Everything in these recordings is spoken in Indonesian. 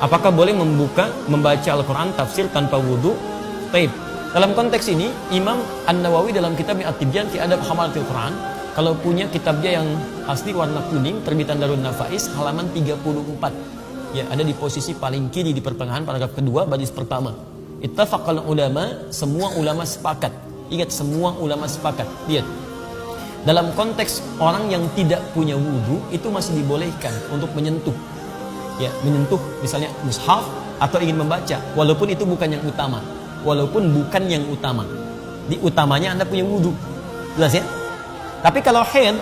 Apakah boleh membaca Al-Quran tafsir tanpa wudu? Taib. Dalam konteks ini, Imam An-Nawawi dalam kitab At-Tibyan fi Adab Hamalatil Quran, kalau punya kitabnya yang asli warna kuning, terbitan Darun Nafais, halaman 34. Ya, ada di posisi paling kiri di pertengahan paragraf kedua, baris pertama. Ittafaqal ulama, semua ulama sepakat. Ingat, semua ulama sepakat. Lihat. Dalam konteks orang yang tidak punya wudu, itu masih dibolehkan untuk menyentuh. Ya, menyentuh misalnya mushaf atau ingin membaca, walaupun itu bukan yang utama. Walaupun bukan yang utama. Di utamanya Anda punya wudu. Jelas ya? Tapi kalau haid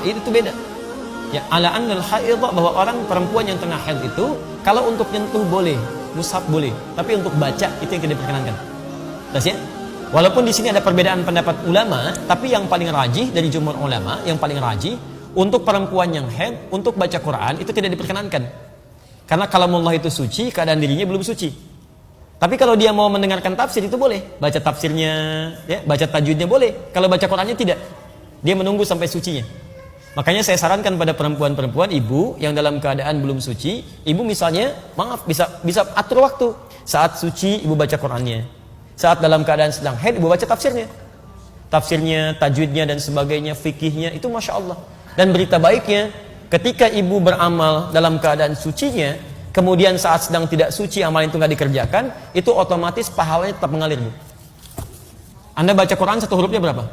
itu beda. Ya, ala annal haid, bahwa orang perempuan yang tengah haid itu kalau untuk nyentuh boleh, mushaf boleh, tapi untuk baca itu yang tidak diperkenankan. Jelas ya? Walaupun di sini ada perbedaan pendapat ulama, tapi yang paling rajih dari jumhur ulama, yang paling rajih untuk perempuan yang haid untuk baca Quran itu tidak diperkenankan. Karena kalamullah itu suci, keadaan dirinya belum suci. Tapi kalau dia mau mendengarkan tafsir itu boleh, baca tafsirnya, ya, baca tajwidnya boleh. Kalau baca Qurannya tidak, dia menunggu sampai sucinya. Makanya saya sarankan pada perempuan-perempuan, ibu yang dalam keadaan belum suci, ibu misalnya, maaf, bisa atur waktu. Saat suci ibu baca Qurannya. Saat dalam keadaan sedang haid, ibu baca tafsirnya. Tafsirnya, tajwidnya dan sebagainya, fikihnya, itu Masya Allah. Dan berita baiknya, ketika ibu beramal dalam keadaan sucinya, kemudian saat sedang tidak suci, amal itu nggak dikerjakan, itu otomatis pahalanya tetap mengalir, Bu. Anda baca Quran satu hurufnya berapa?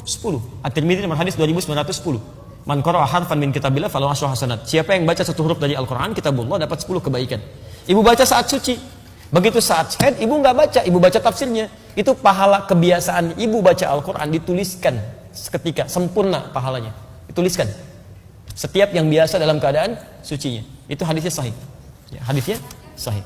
10. At-Tirmidzi nomor hadis 2910. Man qara'a harfan min kitabillah falahu asyru hasanat. Siapa yang baca satu huruf dari Al-Quran, kitabullah, dapat 10 kebaikan. Ibu baca saat suci. Begitu saat haid, ibu nggak baca, ibu baca tafsirnya. Itu pahala kebiasaan ibu baca Al-Quran dituliskan seketika, sempurna pahalanya. Dituliskan. Setiap yang biasa dalam keadaan sucinya. Itu hadisnya sahih. Ya, hadisnya sahih.